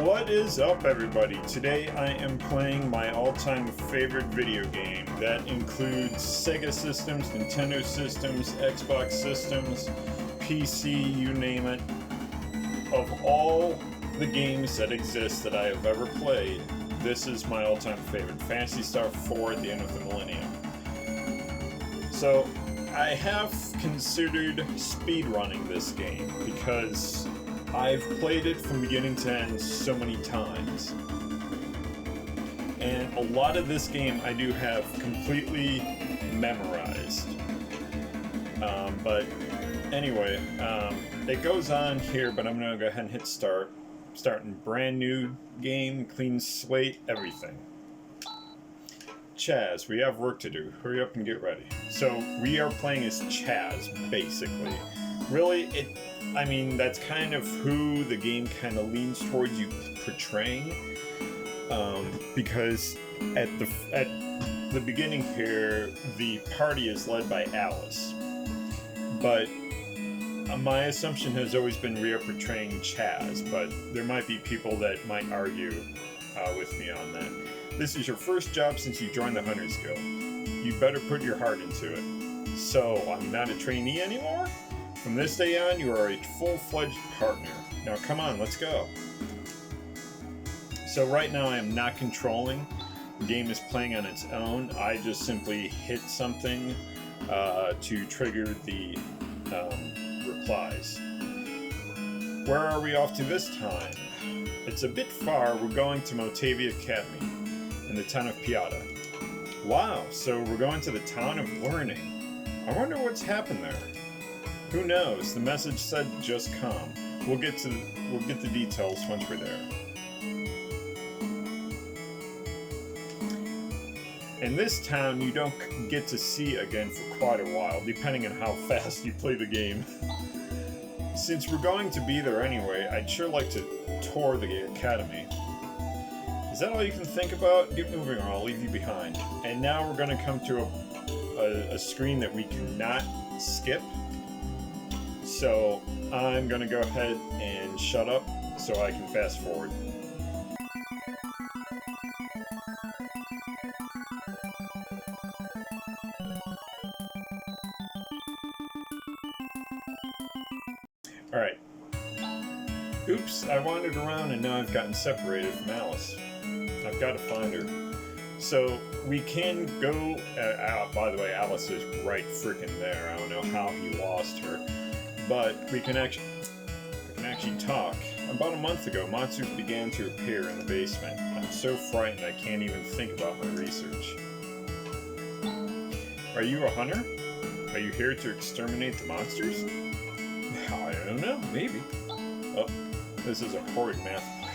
What is up, everybody? Today I am playing my all-time favorite video game that includes Sega systems, Nintendo systems, Xbox systems, PC, you name it. Of all the games that exist that I have ever played, this is my all-time favorite, Phantasy Star 4 at the End of the Millennium. So, I have considered speedrunning this game because I've played it from beginning to end so many times. And a lot of this game I do have completely memorized. But anyway, it goes on here, but I'm going to go ahead and hit start. Starting brand new game, clean slate, everything. Chaz, we have work to do. Hurry up and get ready. So we are playing as Chaz, basically. Really, that's kind of who the game kind of leans towards you portraying. Because at the beginning here, the party is led by Alice. But my assumption has always been we are portraying Chaz, but there might be people that might argue with me on that. This is your first job since you joined the Hunters Guild. You better put your heart into it. So, I'm not a trainee anymore? From this day on, you are a full-fledged partner. Now come on, let's go. So right now I am not controlling. The game is playing on its own. I just simply hit something to trigger the replies. Where are we off to this time? It's a bit far. We're going to Motavia Academy in the town of Piata. Wow, so we're going to the town of learning. I wonder what's happened there. Who knows? The message said just come. We'll get the details once we're there. In this town, you don't get to see again for quite a while, depending on how fast you play the game. Since we're going to be there anyway, I'd sure like to tour the academy. Is that all you can think about? Get moving or I'll leave you behind. And now we're going to come to a screen that we cannot skip. So I'm going to go ahead and shut up so I can fast forward. Alright. Oops, I wandered around and now I've gotten separated from Alice. I've got to find her. So we can go... by the way, Alice is right freaking there. I don't know how he lost her. But we can actually talk. About a month ago, monsters began to appear in the basement. I'm so frightened I can't even think about my research. Are you a hunter? Are you here to exterminate the monsters? I don't know, maybe. Oh, this is a horrid math book.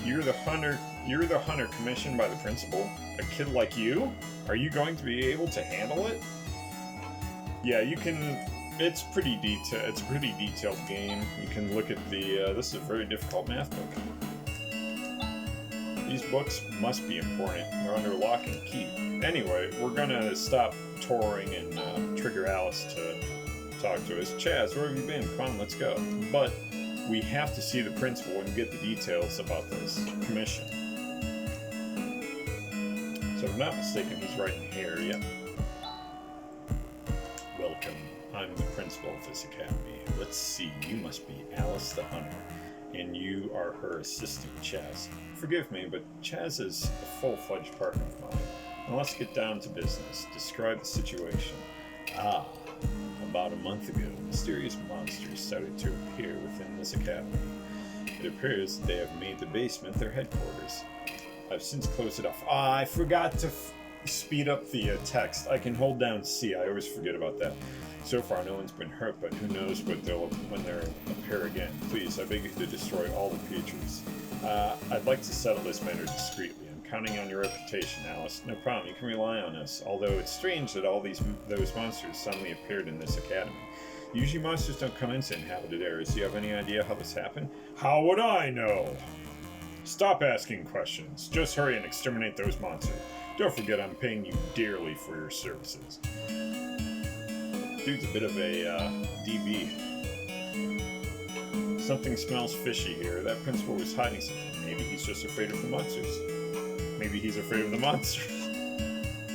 You're the hunter commissioned by the principal? A kid like you? Are you going to be able to handle it? Yeah, you can... It's a pretty detailed game. You can look at the... this is a very difficult math book. These books must be important. They're under lock and key. Anyway, we're gonna stop touring and trigger Alice to talk to us. Chaz, where have you been? Come on, let's go. But we have to see the principal and get the details about this commission. So if I'm not mistaken, he's right in here. Yep. Welcome. I'm the principal of this academy. Let's see, you must be Alice the Hunter, and you are her assistant, Chaz. Forgive me, but Chaz is a full-fledged partner of mine. Now let's get down to business. Describe the situation. About a month ago, mysterious monsters started to appear within this academy. It appears that they have made the basement their headquarters. I've since closed it off. I forgot to speed up the text. I can hold down C. I always forget about that. So far, no one's been hurt, but who knows what when they'll appear again. Please, I beg you to destroy all the creatures. I'd like to settle this matter discreetly. I'm counting on your reputation, Alice. No problem, you can rely on us. Although it's strange that all those monsters suddenly appeared in this academy. Usually monsters don't come into inhabited areas. Do you have any idea how this happened? How would I know? Stop asking questions. Just hurry and exterminate those monsters. Don't forget I'm paying you dearly for your services. Dude's a bit of a DB. Something smells fishy here. That principal was hiding something. Maybe he's just afraid of the monsters. Maybe he's afraid of the monsters.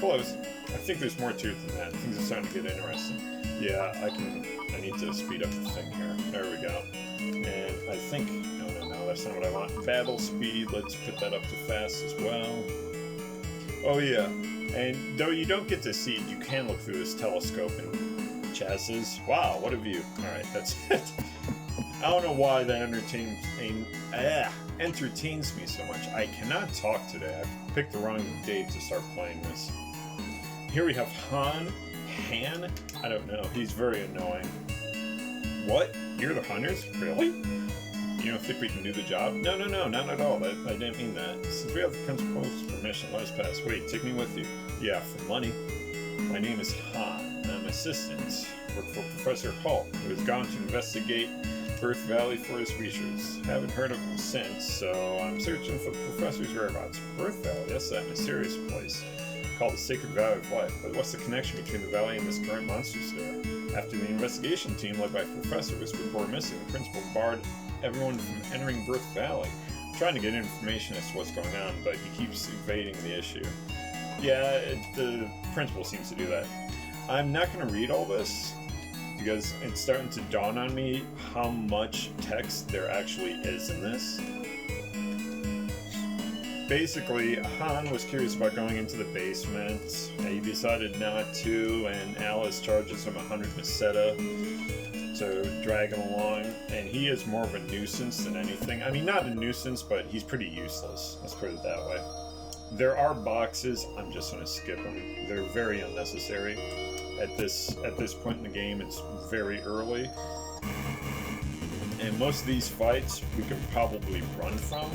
Close. I think there's more to it than that. Things are starting to get interesting. Yeah, I need to speed up the thing here. There we go. And I think... No, that's not what I want. Battle speed, let's put that up to fast as well. Oh yeah. And though you don't get to see it, you can look through this telescope and Chaz says, wow, what a view. Alright, that's it. I don't know why that entertains me so much. I cannot talk today. I picked the wrong day to start playing this. Here we have Han. I don't know. He's very annoying. What? You're the hunters? Really? You don't think we can do the job? No, not at all. I didn't mean that. Since we have the principal's permission, let us pass. Wait, take me with you. Yeah, for money. My name is Han. I'm assistant. Work for Professor Hulk, who has gone to investigate Earth Valley for his research. Haven't heard of him since, so I'm searching for the professor's whereabouts. Earth Valley? That's that mysterious place called the Sacred Valley of Life. But what's the connection between the valley and this current monster star? After the investigation team led by Professor was reported missing, the principal barred everyone from entering Earth Valley. I'm trying to get information as to what's going on, but he keeps evading the issue. Yeah, the principal seems to do that. I'm not going to read all this, because it's starting to dawn on me how much text there actually is in this. Basically, Han was curious about going into the basement. He decided not to, and Alice charges him 100 peseta to drag him along. And he is more of a nuisance than anything. I mean, not a nuisance, but he's pretty useless. Let's put it that way. There are boxes. I'm just going to skip them. They're very unnecessary. At this point in the game, it's very early. And most of these fights we could probably run from.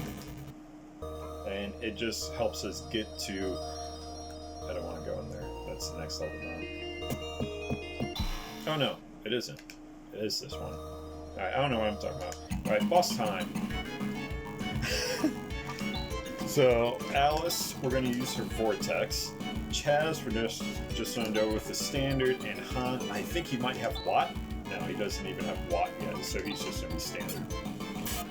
And it just helps us get to... I don't want to go in there. That's the next level down. Oh no, it isn't. It is this one. Alright, I don't know what I'm talking about. Alright, boss time. So, Alice, we're going to use her Vortex. Chaz, we're just going to go with the standard. And Han, I think he might have Watt. No, he doesn't even have Watt yet, so he's just going to be standard.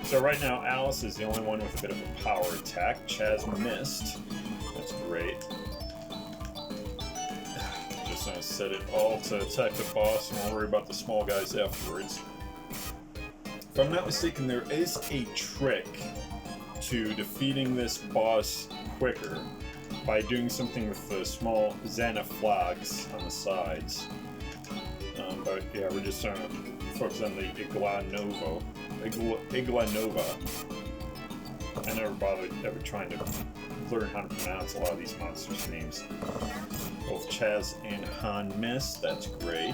So right now, Alice is the only one with a bit of a power attack. Chaz missed. That's great. Just gonna set it all to attack the boss, and we'll worry about the small guys afterwards. If I'm not mistaken, there is a trick to defeating this boss quicker by doing something with the small Xana flags on the sides. But yeah, we're just trying to focus on the Igla Nova. I never bothered ever trying to learn how to pronounce a lot of these monsters' names. Both Chaz and Han missed. That's great.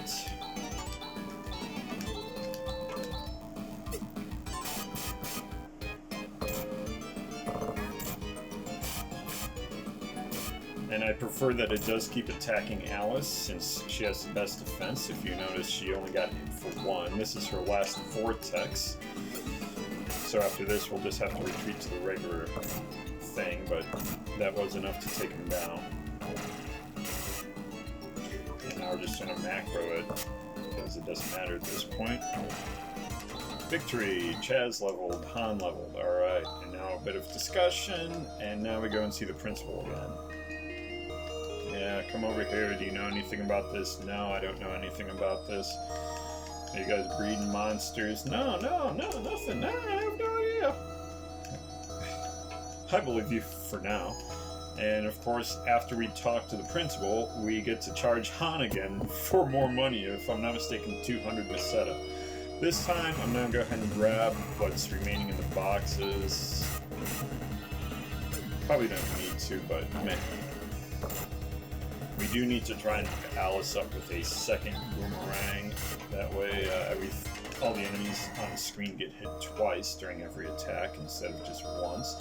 And I prefer that it does keep attacking Alice, since she has the best defense. If you notice, she only got hit for one. This is her last Vortex. So after this, we'll just have to retreat to the regular thing, but that was enough to take him down. And now we're just going to macro it, because it doesn't matter at this point. Victory! Chaz leveled, Han leveled. Alright, and now a bit of discussion, and now we go and see the principal again. Yeah, come over here. Do you know anything about this? No, I don't know anything about this. Are you guys breeding monsters? No, nothing. No, I have no idea. I believe you for now. And of course, after we talk to the principal, we get to charge Han again for more money. If I'm not mistaken, 200 peseta. This time, I'm going to go ahead and grab what's remaining in the boxes. Probably don't need to, but meh. We do need to try and hook Alice up with a second boomerang. That way, all the enemies on the screen get hit twice during every attack instead of just once.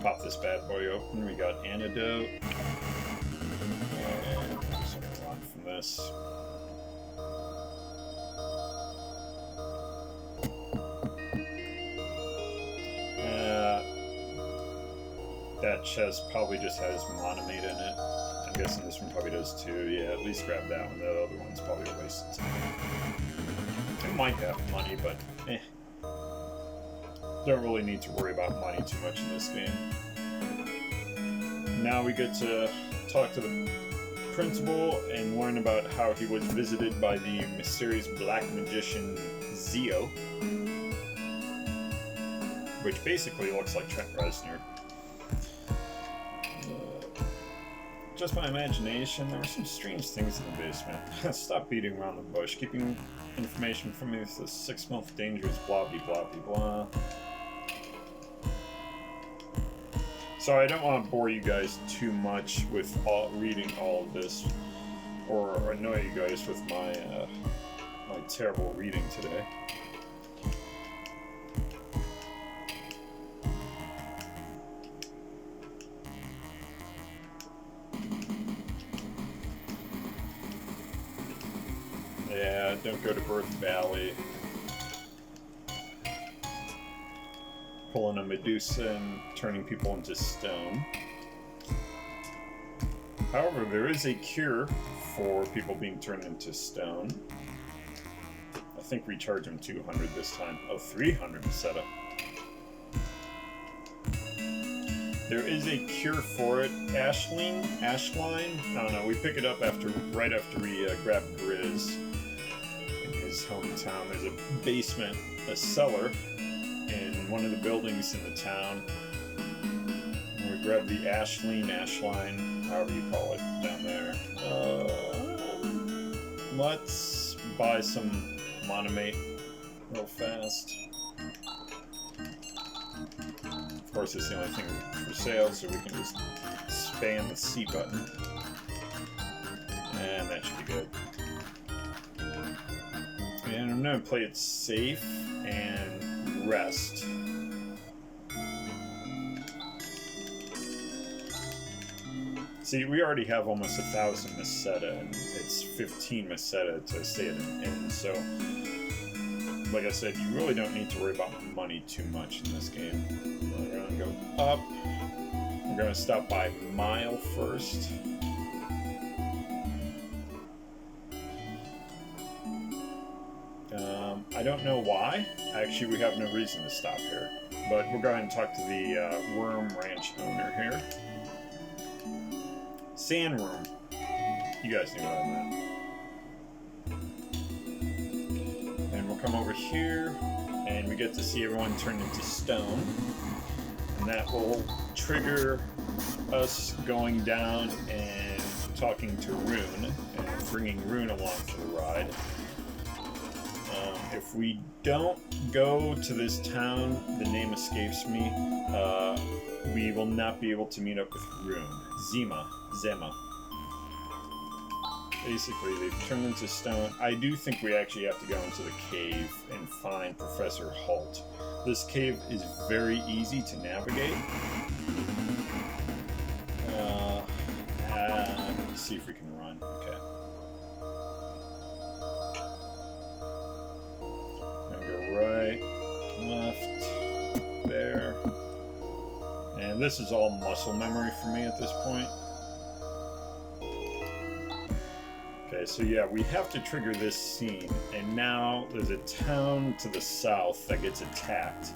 Pop this bad boy open. We got antidote. And I'm just going to run from this. That chest probably just has monomate in it. I'm guessing this one probably does too. Yeah, at least grab that one. The other one's probably a waste of time. It might have money, but eh. don't really need to worry about money too much in this game. Now we get to talk to the principal and learn about how he was visited by the mysterious black magician Zio, which basically looks like Trent Reznor. Just my imagination, there were some strange things in the basement. Stop beating around the bush. Keeping information from me is a 6-month dangerous blah blah blah blah. So I don't want to bore you guys too much with reading all of this, or annoy you guys with my my terrible reading today. Yeah, don't go to Birth Valley. Pulling a Medusa and turning people into stone. However, there is a cure for people being turned into stone. I think we charge them 200 this time. Oh, 300 setup. There is a cure for it. Ashline? I don't know. We pick it up right after we grab Grizz in his hometown. There's a basement, a cellar, in one of the buildings in the town. And we grab the Ashline, however you call it, down there. Let's buy some monomate real fast. Of course, it's the only thing for sale, so we can just spam the C button. And that should be good. And I'm going to play it safe and rest. See, we already have almost 1,000 Meseta, and it's 15 Meseta to stay at an inn, so like I said, you really don't need to worry about money too much in this game. We're going to go up. We're going to stop by Mile first. I don't know why. Actually, we have no reason to stop here. But we'll go ahead and talk to the Worm Ranch owner here. Sandworm. You guys knew what I meant. And we'll come over here, and we get to see everyone turn into stone. And that will trigger us going down and talking to Rune, and bringing Rune along for the ride. If we don't go to this town, the name escapes me, we will not be able to meet up with Rune. Zema. Basically, they've turned into stone. I do think we actually have to go into the cave and find Professor Holt. This cave is very easy to navigate. Let's see if we can run. Okay. Right, left, there. And this is all muscle memory for me at this point. Okay, so yeah, we have to trigger this scene, and now there's a town to the south that gets attacked.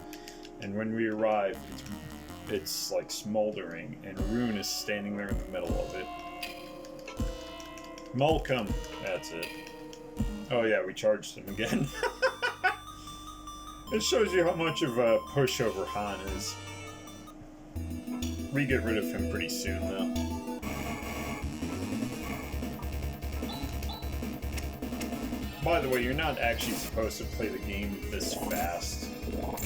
And when we arrive, it's like smoldering, and Rune is standing there in the middle of it. Malcolm, that's it. Oh yeah, we charged him again. It shows you how much of a pushover Han is. We get rid of him pretty soon, though. By the way, you're not actually supposed to play the game this fast.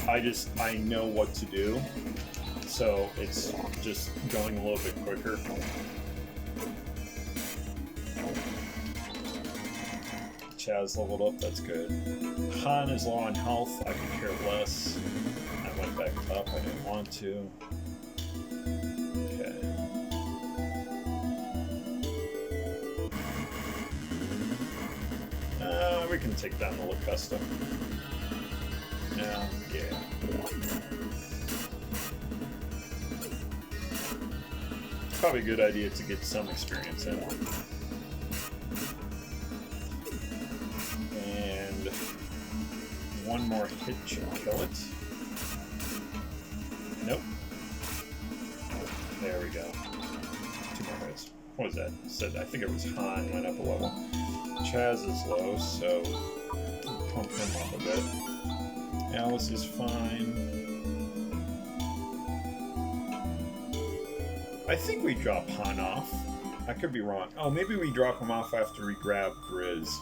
I know what to do, so it's just going a little bit quicker. Chaz leveled up, that's good. Han is low on health, I could care less. I went back up, I didn't want to. Okay. We can take down the Locusta. Yeah. Probably a good idea to get some experience in. And one more hit should kill it. what was that? Said I think it was Han went up a level. Chaz is low, so we'll pump him up a bit. Alice is fine. I think we drop Han off. I could be wrong. Oh, maybe we drop him off after we grab Grizz.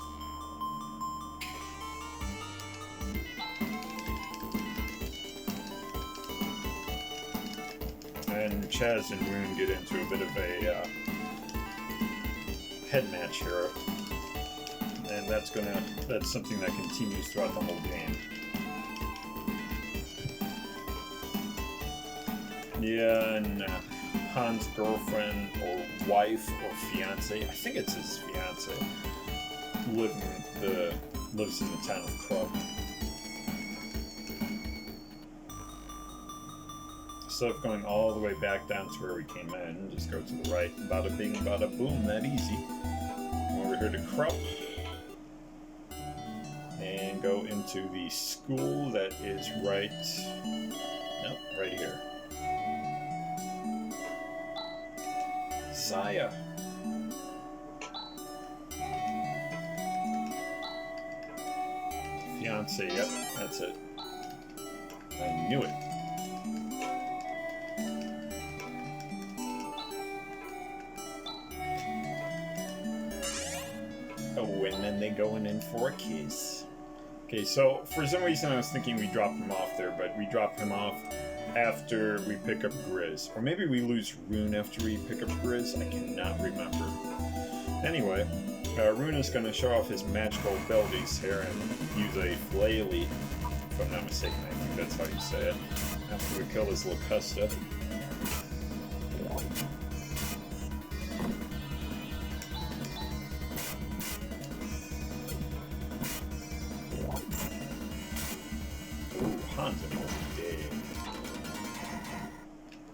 And Chaz and Rune get into a bit of a head match here. And that's something that continues throughout the whole game. Yeah, and Han's girlfriend or wife or fiance, I think it's his fiance, lives in the town of Krupp. Instead of going all the way back down to where we came in, just go to the right. Bada bing, bada boom, that easy. Come over here to Krupp. And go into the school that is right here. Saya. Fiance, yep, that's it. I knew it. Oh, and then they going in for a kiss. Okay, so for some reason I was thinking we dropped him off there, but we dropped him off after we pick up Grizz. Or maybe we lose Rune after we pick up Grizz. I cannot remember. Anyway, Rune is going to show off his magical abilities here and use a flaily, if I'm not mistaken. I think that's how you say it. After we kill his Locusta.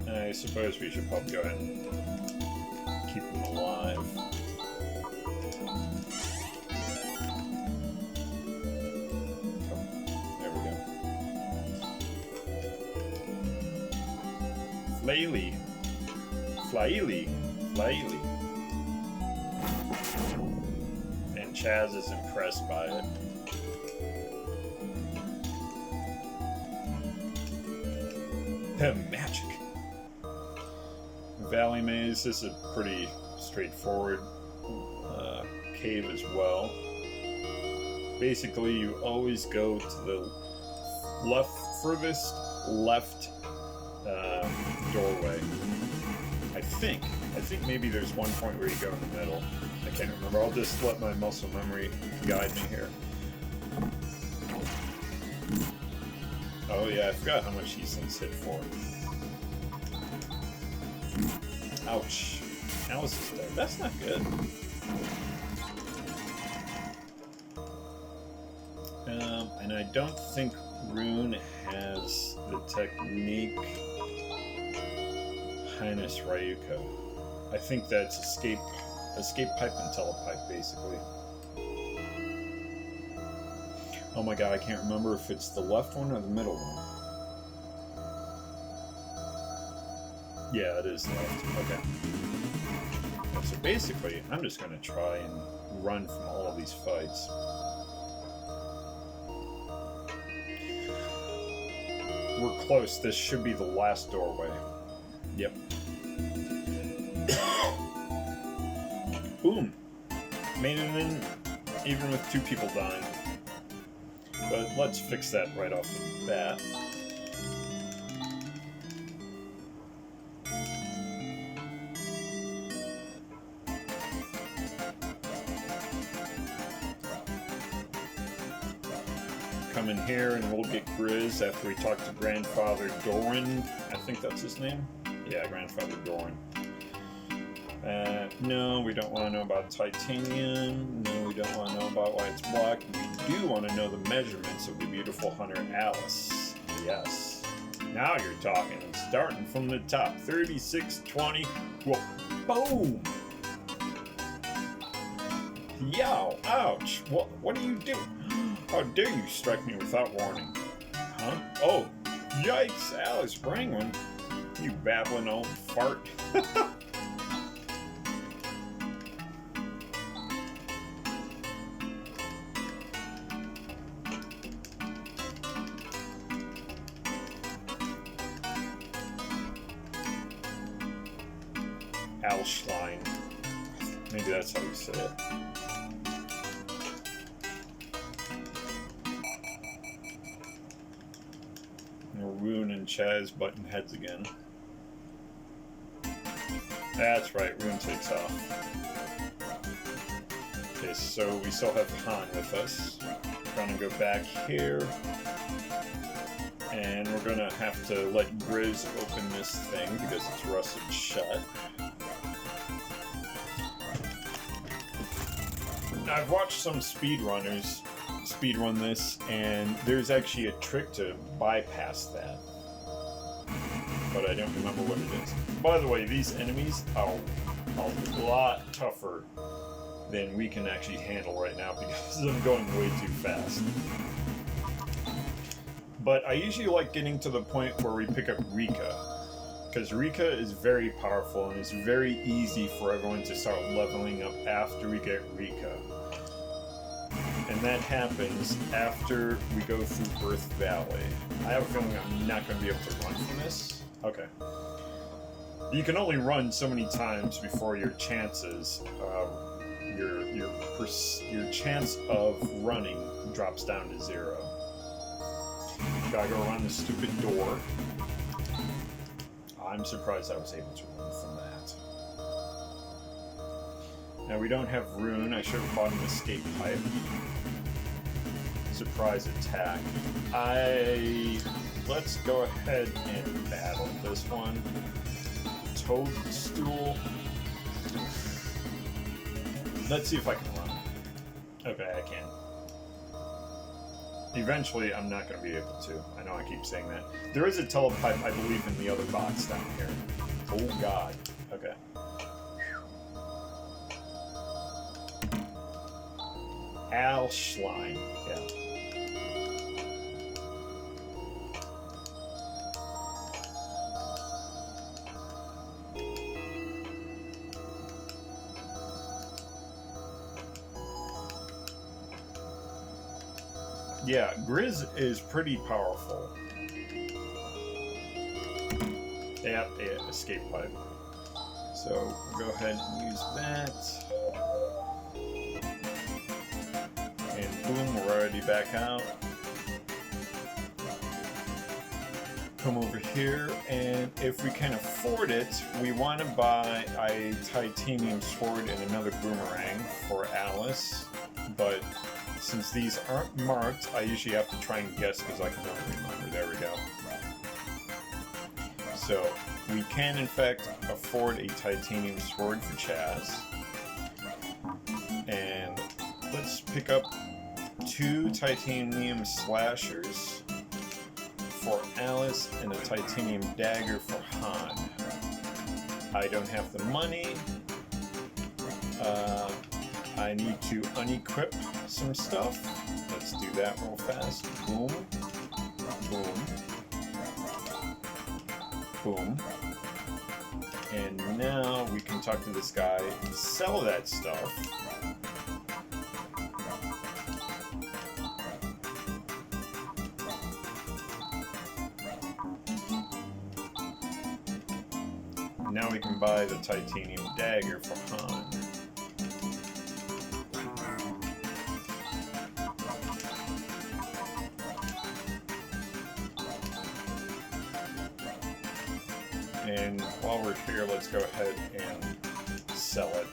I suppose we should probably go ahead and keep him alive. Oh, there we go. Flaily. And Chaz is impressed by it. Magic. Valley Maze is a pretty straightforward cave as well. Basically, you always go to the furthest left doorway. I think maybe there's one point where you go in the middle. I can't remember. I'll just let my muscle memory guide me here. Oh yeah, I forgot how much these things hit for. Ouch. Alice is dead. That's not good. And I don't think Rune has the technique Highness Ryuko. I think that's escape pipe and telepipe, basically. Oh my god, I can't remember if it's the left one or the middle one. Yeah, it is left. Okay. So basically, I'm just going to try and run from all of these fights. We're close. This should be the last doorway. Yep. Boom! Made it in, even with 2 people dying. But let's fix that right off the bat. Come in here and we'll get Grizz after we talk to Grandfather Doran. I think that's his name? Yeah, Grandfather Doran. No, we don't want to know about titanium. No, we don't want to know about why it's black. We do want to know the measurements of the beautiful hunter Alice. Yes. Now you're talking. Starting from the top. 3620. Whoa. Boom! Yow! Ouch! What do you do? How dare you strike me without warning? Huh? Oh! Yikes! Alice Brangwyn! You babbling old fart. Alschlein. Maybe that's how you say it. Rune and Chaz button heads again. That's right, Rune takes off. Okay, so we still have Han with us. We're gonna go back here. And we're gonna have to let Grizz open this thing because it's rusted shut. Now, I've watched some speedrunners speedrun this, and there's actually a trick to bypass that. But I don't remember what it is. By the way, these enemies are a lot tougher than we can actually handle right now because I'm going way too fast. But I usually like getting to the point where we pick up Rika, because Rika is very powerful and it's very easy for everyone to start leveling up after we get Rika. And that happens after we go through Earth Valley. I have a feeling I'm not going to be able to run from this. Okay. You can only run so many times before your chances, your chance of running drops down to 0. Gotta go around this stupid door. I'm surprised I was able to run from that. Now we don't have Rune. I should have bought an escape pipe. Surprise attack. Let's go ahead and battle this one. Toadstool. Let's see if I can run. Okay, I can. Eventually, I'm not going to be able to. I know I keep saying that. There is a telepipe, I believe, in the other box down here. Oh, God. Okay. Alschlein. Yeah. Yeah, Grizz is pretty powerful. Yeah, escape pipe. So we'll go ahead and use that. And boom, we're already back out. Come over here, and if we can afford it, we want to buy a titanium sword and another boomerang for Alice, but since these aren't marked, I usually have to try and guess because I can never remember. There we go. So, we can in fact afford a titanium sword for Chaz. And let's pick up 2 titanium slashers for Alice and a titanium dagger for Han. I don't have the money. I need to unequip some stuff. Let's do that real fast. Boom. Boom. Boom. And now we can talk to this guy, sell that stuff. Now we can buy the titanium dagger for Han. And while we're here, let's go ahead and sell it.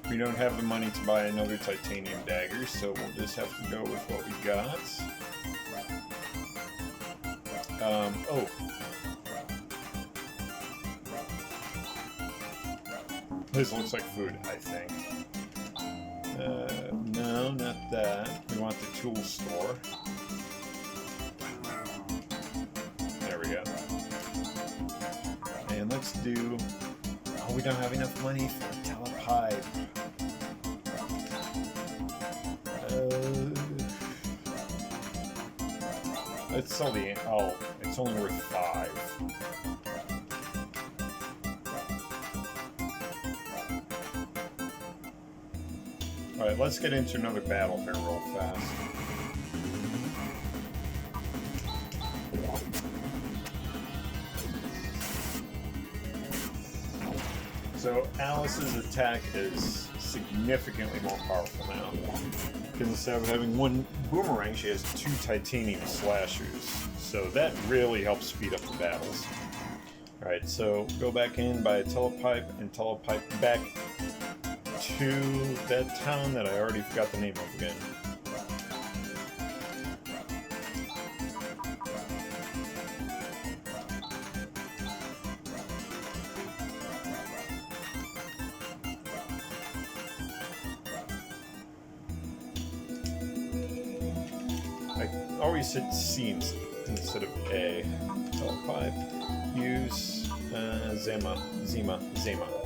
We don't have the money to buy another titanium dagger, so we'll just have to go with what we got. Oh. This looks like food, I think. No, not that. We want the tool store. There we go. And let's do... Oh, we don't have enough money for a telepipe. Let's sell the... Oh, it's only worth 5. Alright, let's get into another battle here real fast. So Alice's attack is significantly more powerful now. Because instead of having one boomerang, she has 2 titanium slashers. So that really helps speed up the battles. Alright, so go back in, buy a telepipe, and telepipe back to that town that I already forgot the name of again. I always hit C instead of A. Telepipe. Use Zema.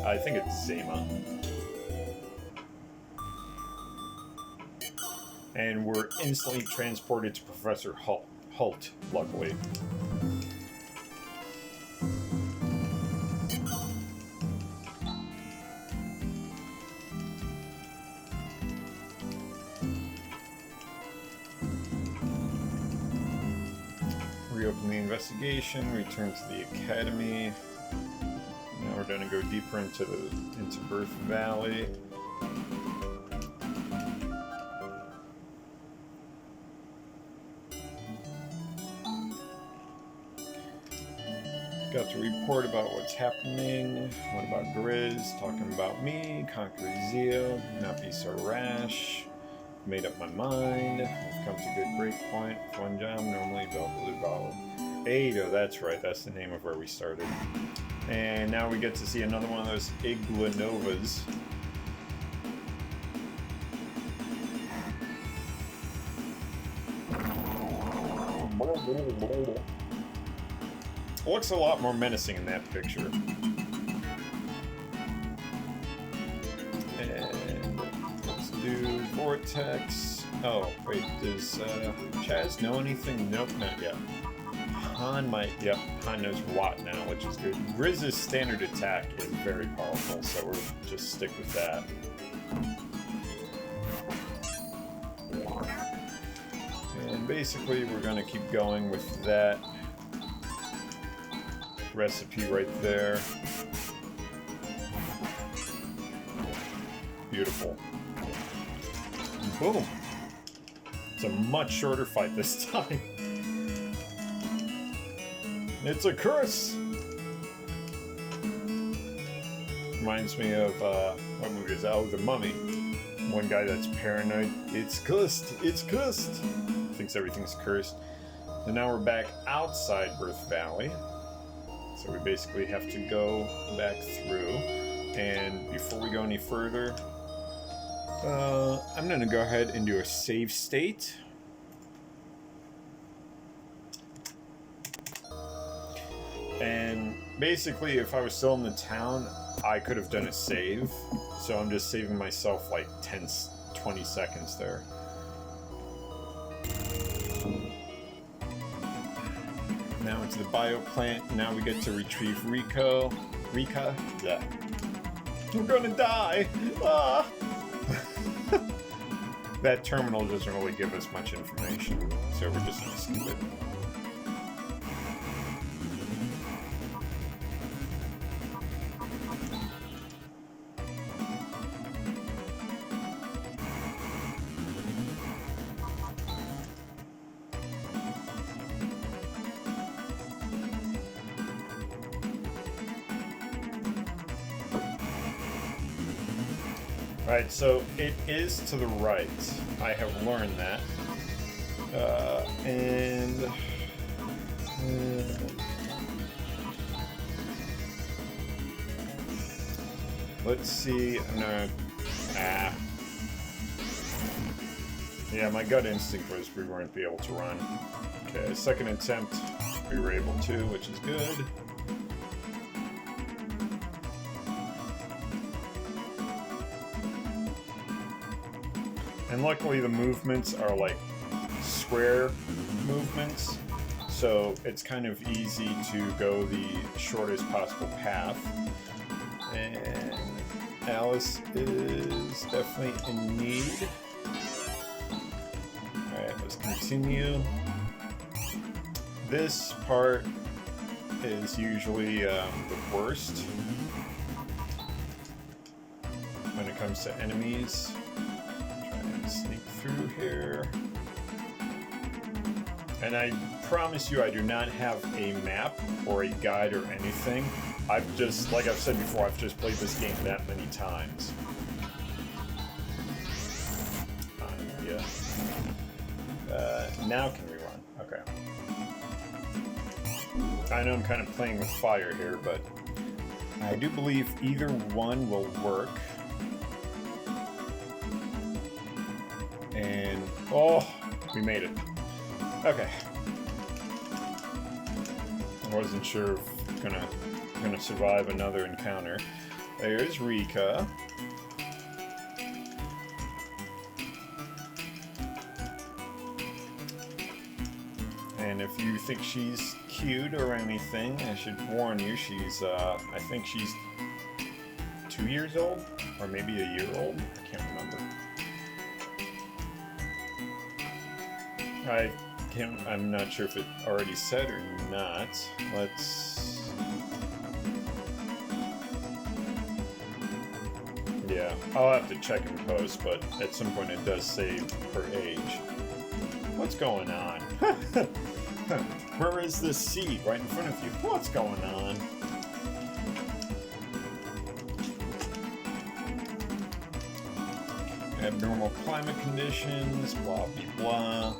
I think it's Zema. And we're instantly transported to Professor Holt, luckily. Reopen the investigation, return to the academy. Now we're going to go deeper into Birth Valley. Got to report about what's happening. What about Grizz? Talking about me. Conquer Zeal. Not be so rash. Made up my mind. I've come to a good break point. One job, normally blah. Ada, that's right. That's the name of where we started. And now we get to see another one of those Iglanovas. Looks a lot more menacing in that picture. And let's do Vortex. Oh, wait, does Chaz know anything? Nope, not yet. Han might, yep, Han knows Watt now, which is good. Grizz's standard attack is very powerful, so we'll just stick with that. And basically, we're going to keep going with that recipe right there. Beautiful. Boom. It's a much shorter fight this time. It's a curse! Reminds me of, what movie is that? Oh, The Mummy. One guy that's paranoid. It's cursed! It's cursed! Thinks everything's cursed. And now we're back outside Birth Valley. So we basically have to go back through. And before we go any further, I'm going to go ahead and do a save state. And basically, if I was still in the town, I could have done a save. So I'm just saving myself like 20 seconds there. Now into the bio plant. Now we get to retrieve Rika. Yeah. We're gonna die! Ah! That terminal doesn't really give us much information, so we're just gonna skip it. Right, so it is to the right. I have learned that. Let's see. I'm gonna. Yeah, my gut instinct was we weren't be able to run. Okay, second attempt, we were able to, which is good. And luckily the movements are like square movements, so it's kind of easy to go the shortest possible path. And Alice is definitely in need. Alright, let's continue. This part is usually the worst. it comes to enemies. Trying to sneak through here. And I promise you I do not have a map or a guide or anything. I've just, like I've said before, I've just played this game that many times. Yeah. Now can we run? Okay. I know I'm kind of playing with fire here, but I do believe either one will work. And, oh, we made it. Okay. I wasn't sure if gonna survive another encounter. There's Rika. And if you think she's cute or anything, I should warn you, she's, I think she's 2 years old, or maybe a year old, I can't remember. I'm not sure if it already said or not. Yeah, I'll have to check in post, but at some point it does say her age. What's going on? Where is this seed? Right in front of you. What's going on? Abnormal climate conditions, blah, blah, blah.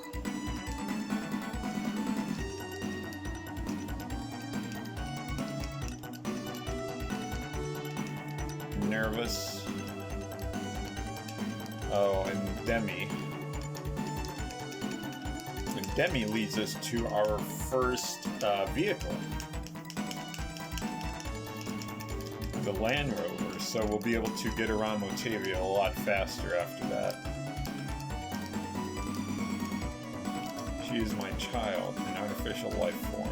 Nervous. Oh, and Demi. And Demi leads us to our first vehicle. The Land Rover, so we'll be able to get around Motavia a lot faster after that. She is my child, an artificial life form.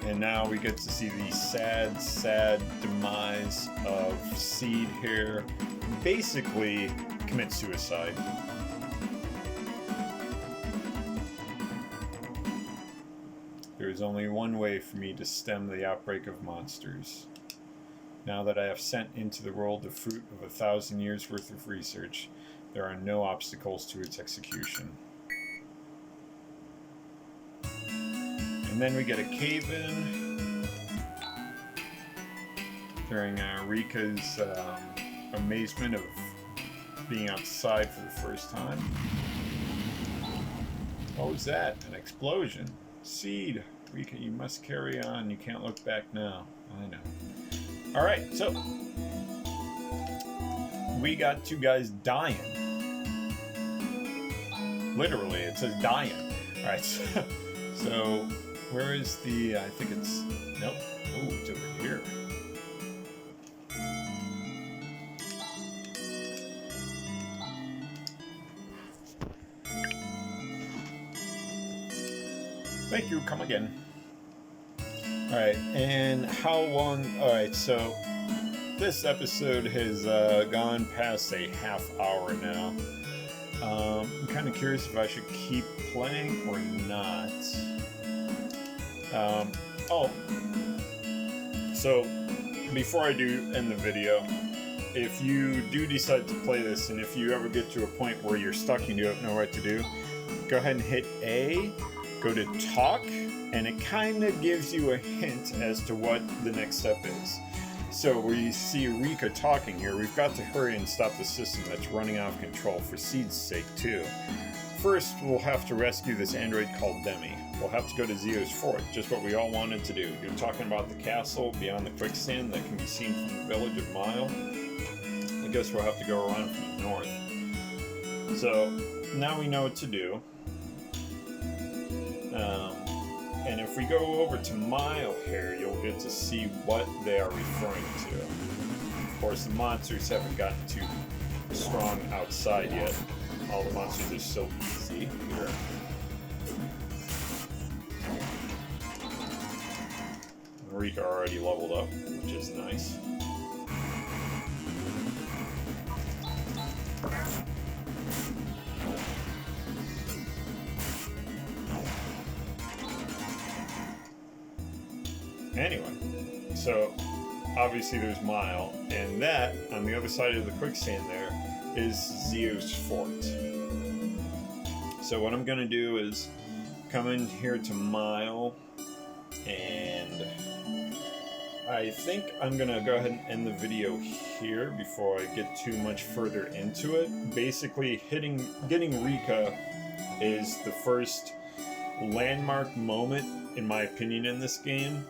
And now we get to see the sad, sad demise of Seed here. Basically, commit suicide. There is only one way for me to stem the outbreak of monsters. Now that I have sent into the world the fruit of 1,000 years' worth of research, there are no obstacles to its execution. And then we get a cave-in during Rika's amazement of being outside for the first time. What was that? An explosion. Seed. Rika, you must carry on. You can't look back now. I know. Alright, so we got two guys dying. Literally, it says dying. Alright, so where is the, I think it's, nope. Oh, it's over here. Thank you, come again. Alright, and how long, alright, so this episode has gone past a half hour now. I'm kind of curious if I should keep playing or not. So before I do end the video, if you do decide to play this, and if you ever get to a point where you're stuck and you don't know what to do, go ahead and hit A, go to talk, and it kind of gives you a hint as to what the next step is. So we see Rika talking here. We've got to hurry and stop the system that's running out of control for Seed's sake too. First, we'll have to rescue this android called Demi. We'll have to go to Zio's fort, just what we all wanted to do. You're talking about the castle beyond the quicksand that can be seen from the village of Mile. I guess we'll have to go around from the north. So, now we know what to do. And if we go over to Mile here, you'll get to see what they are referring to. Of course, the monsters haven't gotten too strong outside yet. All the monsters are still easy here. Rika already leveled up, which is nice. Anyway, so obviously there's Mile, and that, on the other side of the quicksand there, is Zeo's fort. So what I'm going to do is come in here to Mile, and I think I'm going to go ahead and end the video here before I get too much further into it. Basically, getting Rika is the first landmark moment, in my opinion, in this game.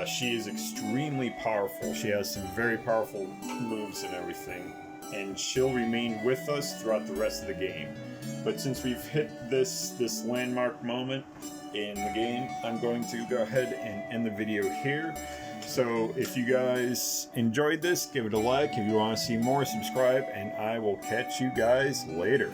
She is extremely powerful. She has some very powerful moves and everything, and she'll remain with us throughout the rest of the game. But since we've hit this landmark moment in the game, I'm going to go ahead and end the video here. So if you guys enjoyed this, give it a like. If you want to see more, subscribe, and I will catch you guys later.